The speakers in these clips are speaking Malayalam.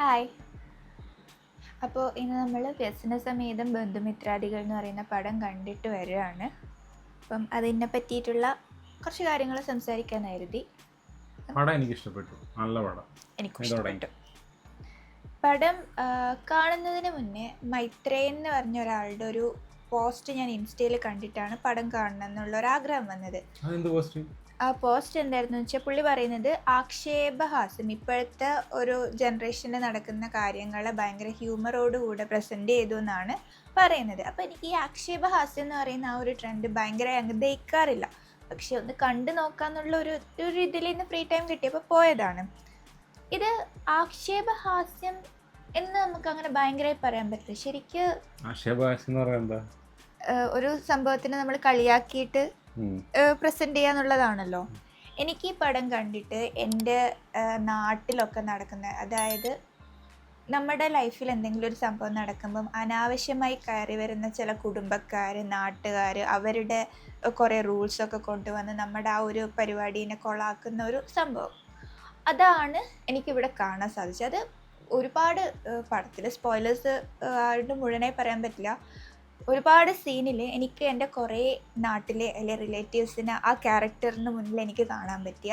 ഹായ്. അപ്പോൾ ഇന്ന് നമ്മൾ വ്യസനസമേതം ബന്ധുമിത്രാദികൾ എന്ന് പറയുന്ന പടം കണ്ടിട്ട് വരികയാണ്. അപ്പം അതിനെ പറ്റിയിട്ടുള്ള കുറച്ച് കാര്യങ്ങൾ സംസാരിക്കാൻ കരുതി. പടം എനിക്ക് ഇഷ്ടപ്പെട്ടു, നല്ല പടം. എനിക്കും ഇഷ്ടപ്പെട്ടു. പടം കാണുന്നതിന് മുന്നേ മൈത്രേയൻ എന്ന് പറഞ്ഞ ഒരാളുടെ ഒരു പോസ്റ്റ് ഞാൻ ഇൻസ്റ്റയിൽ കണ്ടിട്ടാണ് പടം കാണണം എന്നുള്ള ഒരു ആഗ്രഹം വന്നത്. ആ പോസ്റ്റ് എന്തായിരുന്നു വെച്ചാൽ പുള്ളി പറയുന്നത് ആക്ഷേപഹാസ്യം ഇപ്പോഴത്തെ ഒരു ജനറേഷനിൽ നടക്കുന്ന കാര്യങ്ങളെ ഭയങ്കര ഹ്യൂമറോടുകൂടെ പ്രസൻറ്റ് ചെയ്തു എന്നാണ് പറയുന്നത്. അപ്പോൾ എനിക്ക് ഈ ആക്ഷേപഹാസ്യം എന്ന് പറയുന്ന ആ ഒരു ട്രെൻഡ് ഭയങ്കര അങ്ങ് ദഹിക്കാറില്ല. പക്ഷെ ഒന്ന് കണ്ടു നോക്കാന്നുള്ള ഒരു ഇതിൽ ഇന്ന് ഫ്രീ ടൈം കിട്ടിയപ്പോൾ പോയതാണ്. ഇത് ആക്ഷേപഹാസ്യം എന്ന് നമുക്ക് അങ്ങനെ ഭയങ്കരമായി പറയാൻ പറ്റില്ല. ശരിക്ക് ഒരു സംഭവത്തിന് നമ്മൾ കളിയാക്കിയിട്ട് പ്രസന്റ് ചെയ്യാന്നുള്ളതാണല്ലോ. എനിക്ക് ഈ പടം കണ്ടിട്ട് എൻ്റെ നാട്ടിലൊക്കെ നടക്കുന്ന, അതായത് നമ്മുടെ ലൈഫിൽ എന്തെങ്കിലും ഒരു സംഭവം നടക്കുമ്പം അനാവശ്യമായി കയറി വരുന്ന ചില കുടുംബക്കാർ, നാട്ടുകാർ, അവരുടെ കുറേ റൂൾസൊക്കെ കൊണ്ടുവന്ന് നമ്മുടെ ആ ഒരു പരിപാടീനെ കൊളാക്കുന്ന ഒരു സംഭവം, അതാണ് എനിക്കിവിടെ കാണാൻ സാധിച്ചത്. അത് ഒരുപാട് പടത്തിൽ സ്പോയിലേഴ്സ് ആയിട്ട് മുഴുവനായി പറയാൻ പറ്റില്ല. ഒരുപാട് സീനിൽ എനിക്ക് എൻ്റെ കുറേ നാട്ടിലെ അല്ലെങ്കിൽ റിലേറ്റീവ്സിനെ ആ ക്യാരക്ടറിന് മുന്നിൽ എനിക്ക് കാണാൻ പറ്റി.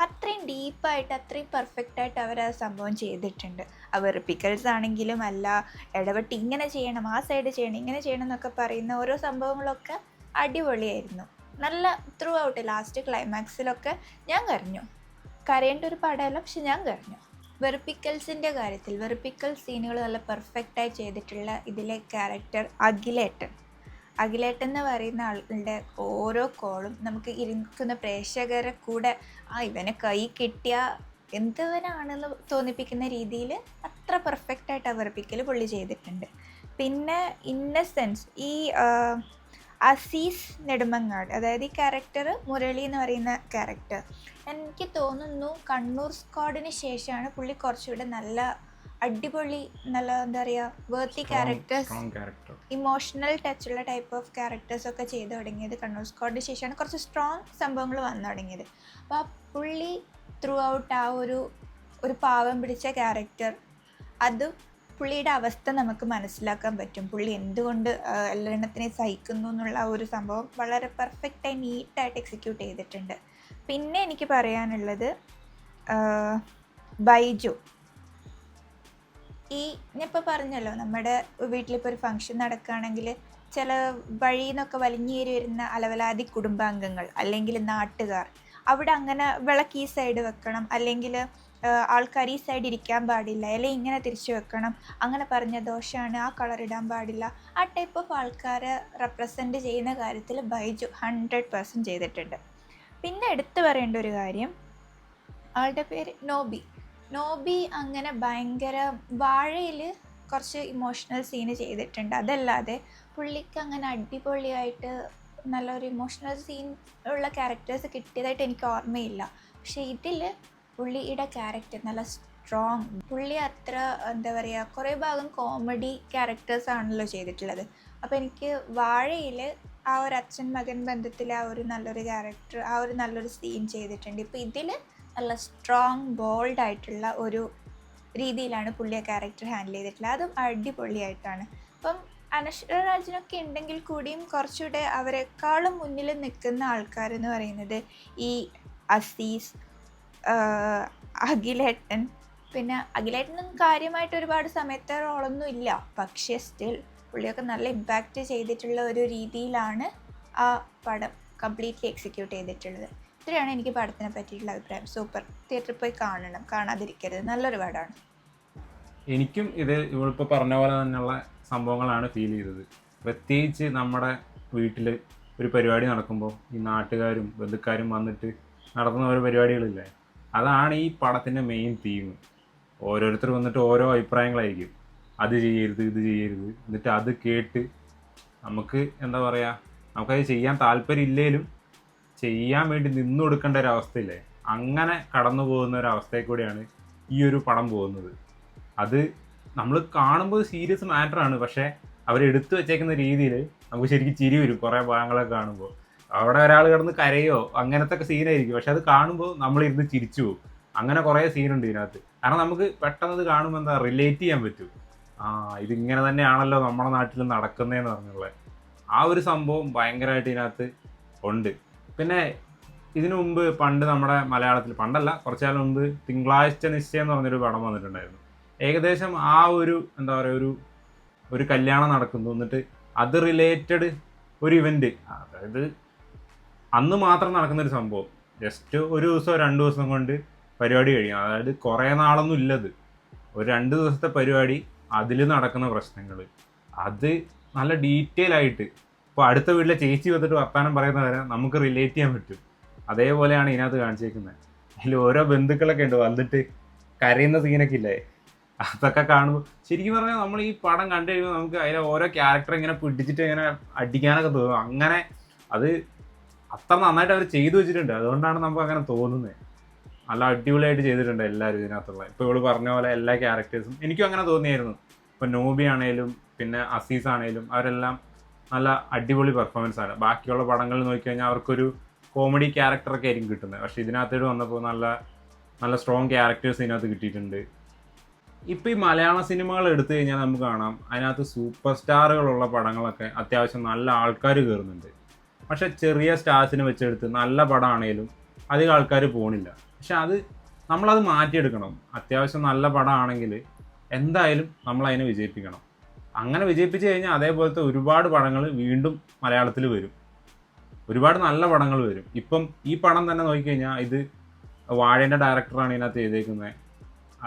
അത്രയും ഡീപ്പായിട്ട് അത്രയും പെർഫെക്റ്റായിട്ട് അവർ ആ സംഭവം ചെയ്തിട്ടുണ്ട്. അവർ പിക്കൽസ് ആണെങ്കിലും അല്ല, ഇടപെട്ട് ഇങ്ങനെ ചെയ്യണം, ആ സൈഡ് ചെയ്യണം, ഇങ്ങനെ ചെയ്യണം എന്നൊക്കെ പറയുന്ന ഓരോ സംഭവങ്ങളൊക്കെ അടിപൊളിയായിരുന്നു. നല്ല ത്രൂ ഔട്ട് ലാസ്റ്റ് ക്ലൈമാക്സിലൊക്കെ ഞാൻ കരഞ്ഞു. കരയേണ്ട ഒരു പടമല്ല, പക്ഷെ ഞാൻ കരഞ്ഞു. വെറുപ്പിക്കൽസിൻ്റെ കാര്യത്തിൽ വെറുപ്പിക്കൽ സീനുകൾ നല്ല പെർഫെക്റ്റായി ചെയ്തിട്ടുള്ള ഇതിലെ ക്യാരക്ടർ അഖിലേട്ടൻ എന്ന് പറയുന്ന ആളുടെ ഓരോ കോളും നമുക്ക് ഇരിക്കുന്ന പ്രേക്ഷകരെ കൂടെ ഇവനെ കൈ കിട്ടിയ എന്തവനാണെന്ന് തോന്നിപ്പിക്കുന്ന രീതിയിൽ അത്ര പെർഫെക്റ്റായിട്ട് ആ വെറുപ്പിക്കൽ പുള്ളി ചെയ്തിട്ടുണ്ട്. പിന്നെ ഇന്നസെൻസ്, ഈ അസീസ് നെടുമങ്ങാട്, അതായത് ഈ ക്യാരക്ടർ മുരളി എന്ന് പറയുന്ന ക്യാരക്ടർ, എനിക്ക് തോന്നുന്നു കണ്ണൂർ സ്ക്വാഡിന് ശേഷമാണ് പുള്ളി കുറച്ചുകൂടെ നല്ല അടിപൊളി, നല്ല എന്താ പറയുക, വേർത്തി ക്യാരക്ടേഴ്സ്, ഇമോഷണൽ ടച്ചുള്ള ടൈപ്പ് ഓഫ് ക്യാരക്ടേഴ്സൊക്കെ ചെയ്തു തുടങ്ങിയത് കണ്ണൂർ സ്ക്വാഡിന് ശേഷമാണ് കുറച്ച് സ്ട്രോങ് സംഭവങ്ങൾ വന്നു തുടങ്ങിയത്. അപ്പോൾ ആ പുള്ളി ത്രൂ ഔട്ട് ആ ഒരു പാവം പിടിച്ച ക്യാരക്ടർ, അതും പുള്ളിയുടെ അവസ്ഥ നമുക്ക് മനസ്സിലാക്കാൻ പറ്റും. പുള്ളി എന്തുകൊണ്ട് എല്ലാത്തിനെയും സഹിക്കുന്നു എന്നുള്ള ആ ഒരു സംഭവം വളരെ പെർഫെക്റ്റായി നീറ്റായിട്ട് എക്സിക്യൂട്ട് ചെയ്തിട്ടുണ്ട്. പിന്നെ എനിക്ക് പറയാനുള്ളത് ബൈജു. ഞാനിപ്പോൾ പറഞ്ഞല്ലോ, നമ്മുടെ വീട്ടിലിപ്പോൾ ഒരു ഫംഗ്ഷൻ നടക്കുകയാണെങ്കിൽ ചില വഴിയിൽ നിന്നൊക്കെ വലിഞ്ഞേറി വരുന്ന അലവലാതി കുടുംബാംഗങ്ങൾ അല്ലെങ്കിൽ നാട്ടുകാർ, അവിടെ അങ്ങനെ വിളക്ക് ഈ സൈഡ് വെക്കണം, അല്ലെങ്കിൽ ആൾക്കാർ ഈ സൈഡ് ഇരിക്കാൻ പാടില്ല, അല്ലെങ്കിൽ ഇങ്ങനെ തിരിച്ചു വെക്കണം, അങ്ങനെ പറഞ്ഞ ദോഷമാണ്, ആ കളർ ഇടാൻ പാടില്ല, ആ ടൈപ്പ് ഓഫ് ആൾക്കാരെ റെപ്രസെൻറ്റ് ചെയ്യുന്ന കാര്യത്തിൽ ബൈജു 100% ചെയ്തിട്ടുണ്ട്. പിന്നെ എടുത്തു പറയേണ്ട ഒരു കാര്യം, ആളുടെ പേര് നോബി അങ്ങനെ ഭയങ്കര വാഴയിൽ കുറച്ച് ഇമോഷണൽ സീന് ചെയ്തിട്ടുണ്ട്. അതല്ലാതെ പുള്ളിക്ക് അങ്ങനെ അടിപൊളിയായിട്ട് നല്ലൊരു ഇമോഷണൽ സീൻ ഉള്ള ക്യാരക്ടേഴ്സ് കിട്ടിയതായിട്ട് എനിക്ക് ഓർമ്മയില്ല. പക്ഷേ ഇതിൽ പുള്ളിയുടെ ക്യാരക്ടർ നല്ല സ്ട്രോങ്. പുള്ളി അത്ര എന്താ പറയുക, കുറേ ഭാഗം കോമഡി ക്യാരക്ടേഴ്സാണല്ലോ ചെയ്തിട്ടുള്ളത്. അപ്പോൾ എനിക്ക് വാഴയിൽ ആ ഒരു അച്ഛൻ മകൻ ബന്ധത്തിൽ ആ ഒരു നല്ലൊരു ക്യാരക്ടർ, ആ ഒരു നല്ലൊരു സീൻ ചെയ്തിട്ടുണ്ട്. ഇപ്പോൾ ഇതിൽ നല്ല സ്ട്രോങ് ബോൾഡായിട്ടുള്ള ഒരു രീതിയിലാണ് പുള്ളി ആ ക്യാരക്ടർ ഹാൻഡിൽ ചെയ്തിട്ടുള്ളത്. അതും അടിപൊളിയായിട്ടാണ്. അപ്പം അനശ്വരരാജിനൊക്കെ ഉണ്ടെങ്കിൽ കൂടിയും കുറച്ചുകൂടെ അവരെക്കാളും മുന്നിൽ നിൽക്കുന്ന ആൾക്കാരെന്ന് പറയുന്നത് ഈ അസീസ്, അഖിലേട്ടൻ. പിന്നെ അഖിലേട്ടനും കാര്യമായിട്ട് ഒരുപാട് സമയത്തെ റോളൊന്നും ഇല്ല, പക്ഷേ സ്റ്റിൽ പുള്ളിയൊക്കെ നല്ല ഇമ്പാക്റ്റ് ചെയ്തിട്ടുള്ള ഒരു രീതിയിലാണ് ആ പടം കംപ്ലീറ്റ്ലി എക്സിക്യൂട്ട് ചെയ്തിട്ടുള്ളത്. ഇത്രയാണ് എനിക്ക് പടത്തിനെ പറ്റിയിട്ടുള്ള അഭിപ്രായം. സൂപ്പർ, തിയേറ്ററിൽ പോയി കാണണം, കാണാതിരിക്കരുത്, നല്ലൊരു പടമാണ്. എനിക്കും ഇത് ഇവളിപ്പോൾ പറഞ്ഞ പോലെ തന്നെയുള്ള സംഭവങ്ങളാണ് ഫീൽ ചെയ്തത്. പ്രത്യേകിച്ച് നമ്മുടെ വീട്ടിൽ ഒരു പരിപാടി നടക്കുമ്പോൾ ഈ നാട്ടുകാരും ബന്ധുക്കാരും വന്നിട്ട് നടത്തുന്ന ഓരോ പരിപാടികളില്ലേ, അതാണ് ഈ പടത്തിൻ്റെ മെയിൻ തീം. ഓരോരുത്തർ വന്നിട്ട് ഓരോ അഭിപ്രായങ്ങളായിരിക്കും, അത് ചെയ്യരുത്, ഇത് ചെയ്യരുത്, എന്നിട്ട് അത് കേട്ട് നമുക്ക് എന്താ പറയുക, നമുക്കത് ചെയ്യാൻ താല്പര്യമില്ലേലും ചെയ്യാൻ വേണ്ടി നിന്നു കൊടുക്കേണ്ട ഒരു അവസ്ഥയില്ലേ, അങ്ങനെ കടന്നു പോകുന്ന ഒരു അവസ്ഥയിൽ കൂടെയാണ് ഈ ഒരു പടം പോകുന്നത്. അത് നമ്മൾ കാണുമ്പോൾ സീരിയസ് മാറ്ററാണ്, പക്ഷേ അവരെടുത്തു വെച്ചേക്കുന്ന രീതിയിൽ നമുക്ക് ശരിക്കും ചിരി വരും കുറേ ഭാഗങ്ങളൊക്കെ കാണുമ്പോൾ. അവിടെ ഒരാൾ കിടന്ന് കരയോ അങ്ങനത്തെ ഒക്കെ സീനായിരിക്കും, പക്ഷെ അത് കാണുമ്പോൾ നമ്മളിരുന്ന് ചിരിച്ചു പോകും. അങ്ങനെ കുറേ സീനുണ്ട് ഇതിനകത്ത്. കാരണം നമുക്ക് പെട്ടെന്ന് ഇത് കാണുമ്പോൾ എന്താ റിലേറ്റ് ചെയ്യാൻ പറ്റും. ഇതിങ്ങനെ തന്നെയാണല്ലോ നമ്മുടെ നാട്ടിൽ നടക്കുന്നതെന്ന് പറഞ്ഞുള്ള ആ ഒരു സംഭവം ഭയങ്കരമായിട്ട് ഇതിനകത്ത് ഉണ്ട്. പിന്നെ ഇതിനു മുമ്പ് പണ്ട് നമ്മുടെ മലയാളത്തിൽ, പണ്ടല്ല കുറച്ചു കാലം മുമ്പ്, തിങ്കളാഴ്ച നിശ്ചയം എന്ന് പറഞ്ഞൊരു പടം വന്നിട്ടുണ്ടായിരുന്നു. ഏകദേശം ആ ഒരു എന്താ പറയുക, ഒരു കല്യാണം നടക്കുന്നു, എന്നിട്ട് അത് റിലേറ്റഡ് ഒരു ഇവൻറ്റ്, അതായത് അന്ന് മാത്രം നടക്കുന്നൊരു സംഭവം, ജസ്റ്റ് ഒരു ദിവസമോ 2 ദിവസം കൊണ്ട് പരിപാടി കഴിയും. അതായത് കുറേ നാളൊന്നും ഇല്ലത്, ഒരു 2 ദിവസത്തെ പരിപാടി, അതിൽ നടക്കുന്ന പ്രശ്നങ്ങൾ, അത് നല്ല ഡീറ്റെയിൽ ആയിട്ട് ഇപ്പോൾ അടുത്ത വീട്ടിലെ ചേച്ചി വന്നിട്ട് വർത്താനം പറയുന്ന വരെ നമുക്ക് റിലേറ്റ് ചെയ്യാൻ പറ്റും. അതേപോലെയാണ് ഇതിനകത്ത് കാണിച്ചേക്കുന്നത്. അതിൽ ഓരോ ബന്ധുക്കളൊക്കെ ഉണ്ട് വന്നിട്ട് കരയുന്ന സീനൊക്കെ ഇല്ലേ, അതൊക്കെ കാണുമ്പോൾ ശരിക്കും പറഞ്ഞാൽ നമ്മൾ ഈ പടം കണ്ടു കഴിയുമ്പോൾ നമുക്ക് അതിലെ ഓരോ ക്യാരക്ടർ ഇങ്ങനെ പിടിച്ചിട്ട് ഇങ്ങനെ അടിക്കാനൊക്കെ തോന്നും. അങ്ങനെ അത് അത്ര നന്നായിട്ട് അവർ ചെയ്തു വെച്ചിട്ടുണ്ട്. അതുകൊണ്ടാണ് നമുക്ക് അങ്ങനെ തോന്നുന്നത്. നല്ല അടിപൊളിയായിട്ട് ചെയ്തിട്ടുണ്ട് എല്ലാവരും ഇതിനകത്തുള്ള. ഇപ്പോൾ ഇവള് പറഞ്ഞ പോലെ എല്ലാ ക്യാരക്ടേഴ്സും എനിക്കും അങ്ങനെ തോന്നിയായിരുന്നു. ഇപ്പോൾ നോബി ആണേലും പിന്നെ അസീസ് ആണേലും അവരെല്ലാം നല്ല അടിപൊളി പെർഫോമൻസ് ആണ്. ബാക്കിയുള്ള പടങ്ങളിൽ നോക്കിക്കഴിഞ്ഞാൽ അവർക്കൊരു കോമഡി ക്യാരക്ടറൊക്കെ ആയിരിക്കും കിട്ടുന്നത്. പക്ഷേ ഇതിനകത്തോട് വന്നപ്പോൾ നല്ല നല്ല സ്ട്രോങ് ക്യാരക്ടേഴ്സ് ഇതിനകത്ത് കിട്ടിയിട്ടുണ്ട്. ഇപ്പോൾ ഈ മലയാള സിനിമകൾ എടുത്തു കഴിഞ്ഞാൽ നമുക്ക് കാണാം, അതിനകത്ത് സൂപ്പർ സ്റ്റാറുകളുള്ള പടങ്ങളൊക്കെ അത്യാവശ്യം നല്ല ആൾക്കാർ കയറുന്നുണ്ട്. പക്ഷേ ചെറിയ സ്റ്റാർസിനെ വെച്ചെടുത്ത് നല്ല പടമാണേലും അധികം ആൾക്കാർ പോണില്ല. പക്ഷെ നമ്മളത് മാറ്റിയെടുക്കണം. അത്യാവശ്യം നല്ല പടമാണെങ്കിൽ എന്തായാലും നമ്മളതിനെ വിജയിപ്പിക്കണം. അങ്ങനെ വിജയിപ്പിച്ച് കഴിഞ്ഞാൽ അതേപോലത്തെ ഒരുപാട് പടങ്ങൾ വീണ്ടും മലയാളത്തിൽ വരും, ഒരുപാട് നല്ല പടങ്ങൾ വരും. ഇപ്പം ഈ പടം തന്നെ നോക്കിക്കഴിഞ്ഞാൽ ഇത് വാഴേൻ്റെ ഡയറക്ടറാണ് ഇതിനകത്ത് ചെയ്തേക്കുന്നത്,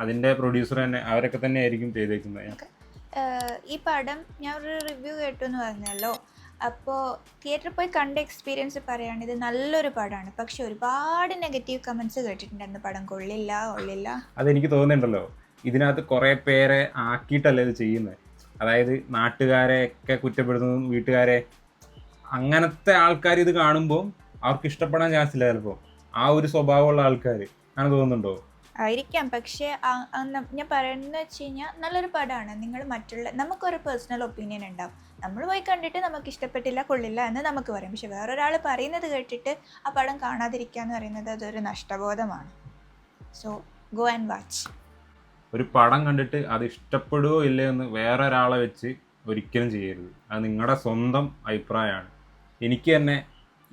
അതിൻ്റെ പ്രൊഡ്യൂസർ തന്നെ, അവരൊക്കെ തന്നെ ആയിരിക്കും ചെയ്തേക്കുന്നത്. ഈ പടം ഞാൻ ഒരു റിവ്യൂ കേട്ടു എന്ന് പറഞ്ഞല്ലോ, അപ്പോൾ തിയേറ്ററിൽ പോയി കണ്ട എക്സ്പീരിയൻസ് പറയുകയാണ്, ഇത് നല്ലൊരു പടമാണ്. പക്ഷെ ഒരുപാട് നെഗറ്റീവ് കമൻസ് കേട്ടിട്ടുണ്ടായിരുന്നു, പടം കൊള്ളില്ല. അതെനിക്ക് തോന്നുന്നുണ്ടല്ലോ, ഇതിനകത്ത് കുറേ പേരെ ആക്കിയിട്ടല്ലേ ഇത് ചെയ്യുന്നത്. അതായത് നാട്ടുകാരെയൊക്കെ കുറ്റപ്പെടുത്തുന്നതും വീട്ടുകാരെ, അങ്ങനത്തെ ആൾക്കാർ ഇത് കാണുമ്പോൾ അവർക്ക് ഇഷ്ടപ്പെടാൻ ചാൻസ് ഇല്ല ചിലപ്പോൾ. ആ ഒരു സ്വഭാവമുള്ള ആൾക്കാർ അങ്ങനെ തോന്നുന്നുണ്ടോ? ആയിരിക്കാം. പക്ഷേ ഞാൻ പറയുന്നത് വെച്ച് കഴിഞ്ഞാൽ നല്ലൊരു പടമാണ്. നമുക്കൊരു പേഴ്സണൽ ഒപ്പീനിയൻ ഉണ്ടാവും. നമ്മൾ പോയി കണ്ടിട്ട് നമുക്ക് ഇഷ്ടപ്പെട്ടില്ല, കൊള്ളില്ല എന്ന് നമുക്ക് പറയാം. പക്ഷെ വേറൊരാൾ പറയുന്നത് കേട്ടിട്ട് ആ പടം കാണാതിരിക്കുക എന്ന് പറയുന്നത് അതൊരു നഷ്ടബോധമാണ്. So go and watch. ഒരു പടം കണ്ടിട്ട് അത് ഇഷ്ടപ്പെടുകയോ ഇല്ലയോ എന്ന് വേറെ ഒരാളെ വെച്ച് ഒരിക്കലും ചെയ്യരുത്. അത് നിങ്ങളുടെ സ്വന്തം അഭിപ്രായമാണ്. എനിക്ക് തന്നെ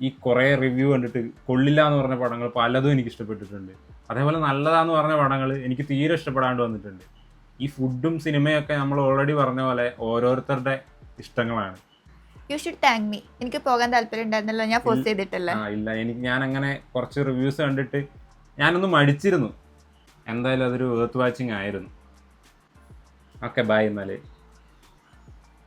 ഈ കുറേ റിവ്യൂ കണ്ടിട്ട് കൊള്ളില്ല എന്ന് പറഞ്ഞ പടങ്ങൾ പലതും എനിക്ക് ഇഷ്ടപ്പെട്ടിട്ടുണ്ട്. അതേപോലെ നല്ലതാന്ന് പറഞ്ഞ പടങ്ങൾ എനിക്ക് തീരെ ഇഷ്ടപ്പെടാണ്ട് വന്നിട്ടുണ്ട്. ഈ ഫുഡും സിനിമയൊക്കെ നമ്മൾ ഓൾറെഡി പറഞ്ഞ പോലെ ഓരോരുത്തരുടെ ഇഷ്ടങ്ങളാണ്. You should thank me. എനിക്ക് പോകാൻ താല്പര്യം ഉണ്ടായിരുന്നല്ലോ, ഞാൻ ഫോഴ്സ് ചെയ്തിട്ടല്ല. ഇല്ല, ഞാൻ അങ്ങനെ കുറച്ച് റിവ്യൂസ് കണ്ടിട്ട് ഞാനൊന്ന് മടിച്ചിരുന്നു. എന്തായാലും അതൊരു വേർത്ത് വാച്ചിങ് ആയിരുന്നു. ഓക്കെ, ബൈ എന്നാലേ.